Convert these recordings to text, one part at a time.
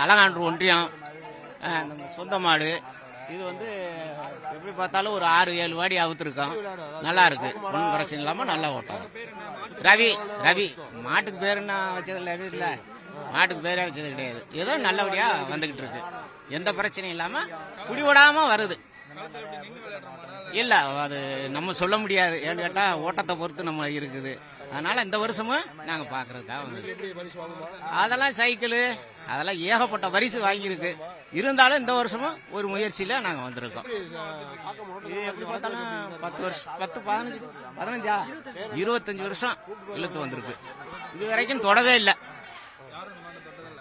அலங்காநல்லூர் ஒன்றியம் நம்ம சொந்த மாடு. இது வந்து எப்படி பார்த்தாலும் ஒரு 6-7 வாடி அவுத்துருக்கோம். நல்லா இருக்கு, ஒன்றும் பிரச்சனை இல்லாமல் நல்லா ஓட்டம். ரவி ரவி மாட்டுக்கு பேருன்னா வச்சதில்ல, இல்லை மாட்டுக்கு பேரே வச்சது கிடையாது. ஏதோ நல்லபடியாக வந்துக்கிட்டு இருக்கு, எந்த பிரச்சனையும் இல்லாமல் குடிவிடாமல் வருது. இல்லை அது நம்ம சொல்ல முடியாது, ஏன்னு கேட்டால் ஓட்டத்தை பொறுத்து நம்ம இருக்குது. அதனால இந்த வருஷமும் நாங்கள் பார்க்கறதுக்காக வந்து அதெல்லாம் சைக்கிள் அதெல்லாம் ஏகப்பட்ட பரிசு வாங்கியிருக்கு. இருந்தாலும் இந்த வருஷமும் ஒரு முயற்சியில் நாங்கள் வந்திருக்கோம். இது எப்படி பார்த்தாலும் 10 வருஷம் 15 25 வருஷம் இழுத்து வந்திருக்கு. இது வரைக்கும் தொடவே இல்லை,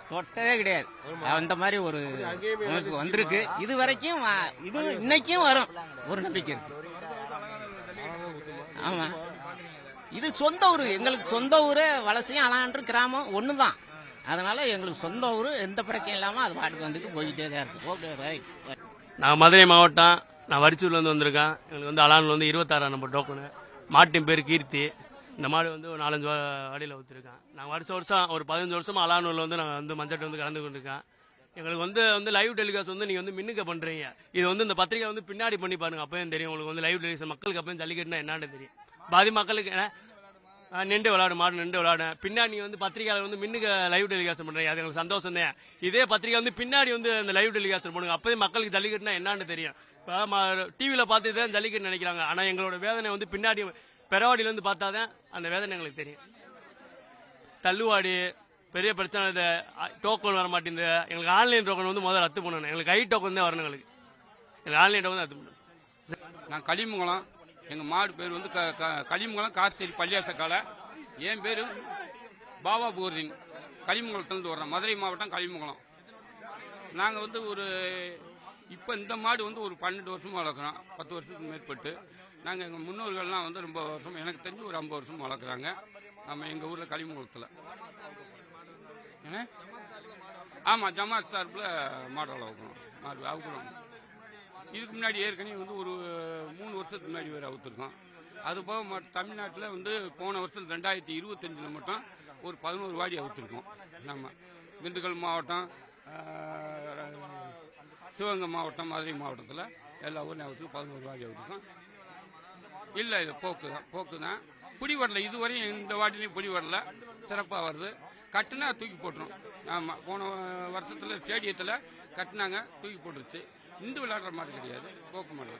தொட்டதே கிடையாது. அந்த மாதிரி ஒரு அமைப்பு வந்திருக்கு. இது வரைக்கும் இது இன்னைக்கும் வரும் ஒரு நம்பிக்கை இருக்கு. ஆமா, இது சொந்த ஊர், எங்களுக்கு சொந்த ஊரு. வலசையும் அலான்று கிராமம் ஒன்று தான். அதனால எங்களுக்கு சொந்த ஊர், எந்த பிரச்சனையும் இல்லாமல் அது பாட்டுக்கு வந்துட்டு போய்கிட்டே தான் இருக்கு. Okay right. நான் மதுரை மாவட்டம், நான் வரிச்சூர்லேருந்து வந்திருக்கேன். எங்களுக்கு வந்து அலானில் வந்து 26 நம்பர் டோக்கனு. மாட்டின் பேர் கீர்த்தி. இந்த மாடு வந்து ஒரு 4-5 வாடியில் ஊற்றிருக்கேன். நாங்கள் வருஷம் ஒரு 15 வருஷமா அலானூரில் வந்து நாங்கள் வந்து மஞ்சட்டை வந்து கலந்து கொண்டிருக்கேன். எங்களுக்கு வந்து லைவ் டெலிகாஸ்ட் வந்து நீங்கள் வந்து மின்னுக்க பண்ணுறீங்க. இது வந்து இந்த பத்திரிகை வந்து பின்னாடி பண்ணி பாருங்க, அப்பயும் தெரியும் உங்களுக்கு வந்து லைவ் டெலிகாஸ்ட். மக்களுக்கு அப்பயும் ஜல்லிக்கட்டுனா என்னன்னு தெரியும். பாதி மக்களுக்கு நின்று விளையாடு மாடு நின்று விளையாடுறேன். பின்னாடி வந்து பத்திரிகையாளர் வந்து மின்னுக்கு லைவ் டெலிகாஸ்ட் பண்ணுறீங்க, அது எங்களுக்கு சந்தோஷம் தான். இதே பத்திரிகை வந்து பின்னாடி வந்து அந்த லைவ் டெலிகாஸ்ட் பண்ணுங்க, அப்பயும் மக்களுக்கு ஜல்லிக்கட்டுனா என்னன்னு தெரியும். இப்போ டிவியில் பார்த்து தான் ஜல்லிக்கட்டு நினைக்கிறாங்க, ஆனால் எங்களோட வேதனை வந்து பின்னாடி பெறவாடியில இருந்து பார்த்தாதான் அந்த வேதனை எங்களுக்கு தெரியும். தள்ளுவாடி பெரிய பிரச்சனை. இது டோக்கன் வர மாட்டேங்குது. எங்களுக்கு ஆன்லைன் டோக்கன் வந்து முதல்ல ரத்து பண்ணணும். எங்களுக்கு ஐ டோக்கன் தான் வரணும். எங்களுக்கு ஆன்லைன் டோக்கன் ரத்து பண்ணணும். நான் களிமங்கலம், எங்கள் மாடு பேர் வந்து களிமங்கலம் கார்சேரி பள்ளியாச காலை. என் பேர் பாபா பூர்தீன். களிமங்கலத்துலேருந்து வர்றேன், மதுரை மாவட்டம் களிமங்கலம். நாங்கள் வந்து இப்போ இந்த மாடு வந்து ஒரு 12 வருஷமாக வளர்க்குறோம், 10 வருஷத்துக்கு மேற்பட்டு. நாங்கள் எங்கள் முன்னோர்கள்லாம் வந்து ரொம்ப வருஷம், எனக்கு தெரிஞ்சு ஒரு 50 வருஷம் வளர்க்குறாங்க. நம்ம எங்கள் ஊரில் களிமங்கலத்தில். ஆமாம், ஜமாத் சார்பில் மாடு வளர்க்குறோம். மாடு அவுக்குறோம். இதுக்கு முன்னாடி ஏற்கனவே வந்து ஒரு 3 வருஷத்துக்கு முன்னாடி வேறு அவுத்துருக்கோம். அதுபோக தமிழ்நாட்டில் வந்து போன வருஷம் 2025 மட்டும் ஒரு 11 வாடி அவுத்துருக்கோம். நம்ம திண்டுக்கல் மாவட்டம், சிவகங்கை மாவட்டம், மதுரை மாவட்டத்தில் எல்லா ஊர்லையும் அவுத்து 11 வாடி அவுத்துருக்கோம். இல்லை, இது போக்கு தான் புடி வரல. இதுவரையும் இந்த வாட்டிலையும் புடி வரல, சிறப்பாக வருது. கட்டுனா தூக்கி போட்டுரும். ஆமாம், போன வருஷத்தில் ஸ்டேடியத்தில் கட்டுனாங்க, தூக்கி போட்டுருச்சு. இந்து விளையாடுற மாதிரி கிடையாது, போக்கு மாடு.